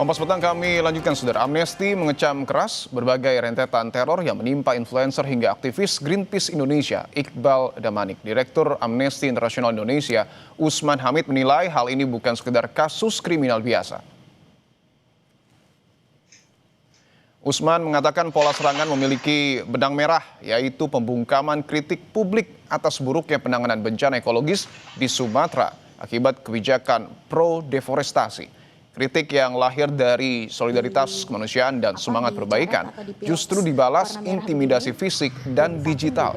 Kompas Petang kami lanjutkan, saudara. Amnesty mengecam keras berbagai rentetan teror yang menimpa influencer hingga aktivis Greenpeace Indonesia, Iqbal Damanik. Direktur Amnesty International Indonesia, Usman Hamid, menilai hal ini bukan sekedar kasus kriminal biasa. Usman mengatakan pola serangan memiliki benang merah, yaitu pembungkaman kritik publik atas buruknya penanganan bencana ekologis di Sumatera akibat kebijakan pro-deforestasi. Kritik yang lahir dari solidaritas kemanusiaan dan semangat perbaikan justru dibalas intimidasi fisik dan digital.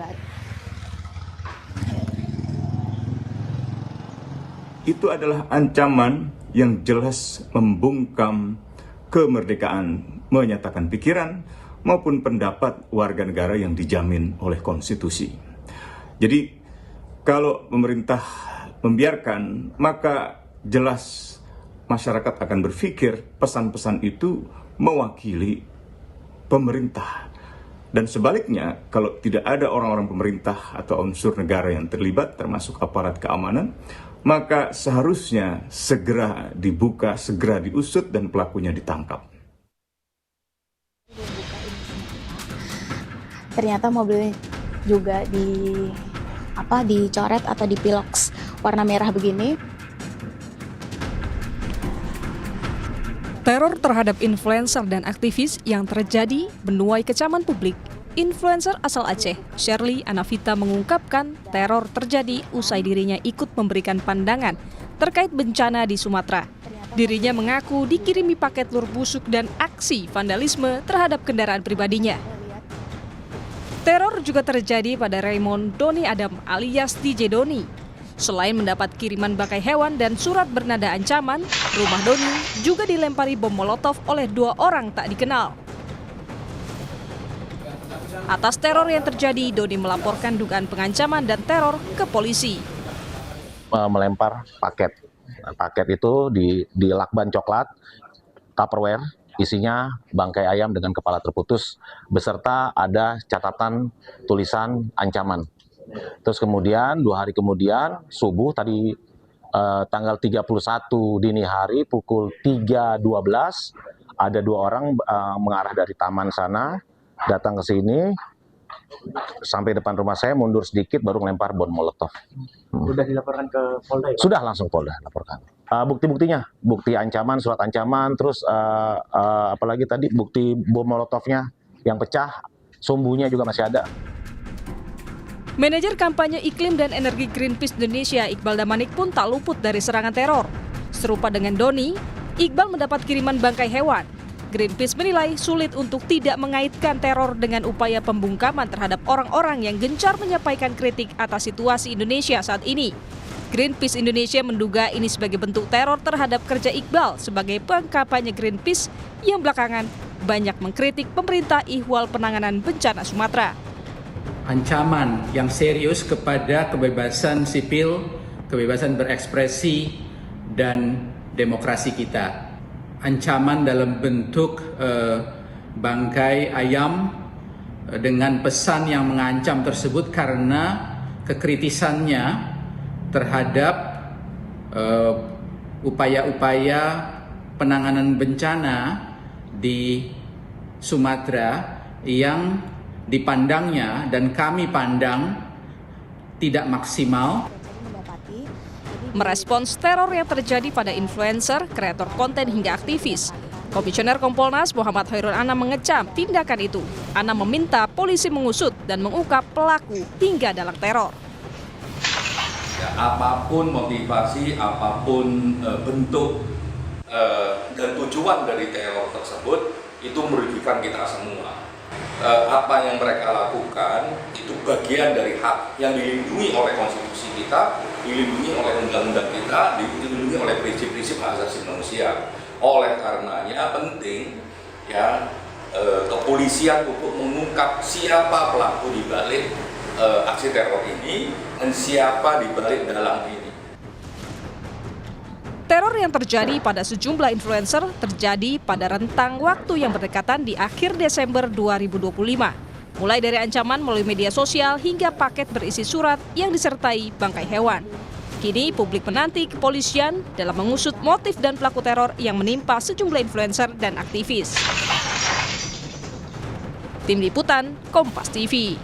Itu adalah ancaman yang jelas membungkam kemerdekaan menyatakan pikiran maupun pendapat warga negara yang dijamin oleh konstitusi. Jadi kalau pemerintah membiarkan, maka jelas masyarakat akan berpikir pesan-pesan itu mewakili pemerintah. Dan sebaliknya, kalau tidak ada orang-orang pemerintah atau unsur negara yang terlibat, termasuk aparat keamanan, maka seharusnya segera dibuka, segera diusut, dan pelakunya ditangkap. Ternyata mobil juga dicoret atau dipiloks warna merah begini. Teror terhadap influencer dan aktivis yang terjadi menuai kecaman publik. Influencer asal Aceh, Shirley Anavita, mengungkapkan teror terjadi usai dirinya ikut memberikan pandangan terkait bencana di Sumatera. Dirinya mengaku dikirimi paket telur busuk dan aksi vandalisme terhadap kendaraan pribadinya. Teror juga terjadi pada Raymond Doni Adam alias DJ Doni. Selain mendapat kiriman bangkai hewan dan surat bernada ancaman, rumah Doni juga dilempari bom molotov oleh 2 orang tak dikenal. Atas teror yang terjadi, Doni melaporkan dugaan pengancaman dan teror ke polisi. Melempar paket. Paket itu di lakban coklat, Tupperware, isinya bangkai ayam dengan kepala terputus, beserta ada catatan tulisan ancaman. Terus kemudian 2 hari kemudian subuh tadi tanggal 31 dini hari pukul 3.12 ada 2 orang mengarah dari taman sana datang ke sini sampai depan rumah saya, mundur sedikit baru melempar bom molotov. Sudah dilaporkan ke Polda ya? Sudah, langsung Polda laporkan. Bukti-buktinya, bukti ancaman, surat ancaman, terus apalagi tadi bukti bom molotovnya yang pecah, sumbunya juga masih ada. Manajer kampanye iklim dan energi Greenpeace Indonesia, Iqbal Damanik, pun tak luput dari serangan teror. Serupa dengan Doni, Iqbal mendapat kiriman bangkai hewan. Greenpeace menilai sulit untuk tidak mengaitkan teror dengan upaya pembungkaman terhadap orang-orang yang gencar menyampaikan kritik atas situasi Indonesia saat ini. Greenpeace Indonesia menduga ini sebagai bentuk teror terhadap kerja Iqbal sebagai pengkampanye Greenpeace yang belakangan banyak mengkritik pemerintah ihwal penanganan bencana Sumatera. Ancaman yang serius kepada kebebasan sipil, kebebasan berekspresi, dan demokrasi kita. Ancaman dalam bentuk bangkai ayam dengan pesan yang mengancam tersebut karena kekritisannya terhadap upaya-upaya penanganan bencana di Sumatera yang dipandangnya dan kami pandang tidak maksimal. Merespons teror yang terjadi pada influencer, kreator konten hingga aktivis, Komisioner Kompolnas Muhammad Khairul Anam mengecam tindakan itu. Anam meminta polisi mengusut dan mengungkap pelaku hingga dalang teror. Ya, apapun motivasi, apapun bentuk dan tujuan dari teror tersebut itu merugikan kita semua. Apa yang mereka lakukan itu bagian dari hak yang dilindungi oleh konstitusi kita, dilindungi oleh undang-undang kita, dilindungi oleh prinsip-prinsip hak asasi manusia. Oleh karenanya penting ya kepolisian untuk mengungkap siapa pelaku di balik aksi teror ini dan siapa di balik dalang ini. Teror yang terjadi pada sejumlah influencer terjadi pada rentang waktu yang berdekatan di akhir Desember 2025. Mulai dari ancaman melalui media sosial hingga paket berisi surat yang disertai bangkai hewan. Kini publik menanti kepolisian dalam mengusut motif dan pelaku teror yang menimpa sejumlah influencer dan aktivis. Tim Liputan, Kompas TV.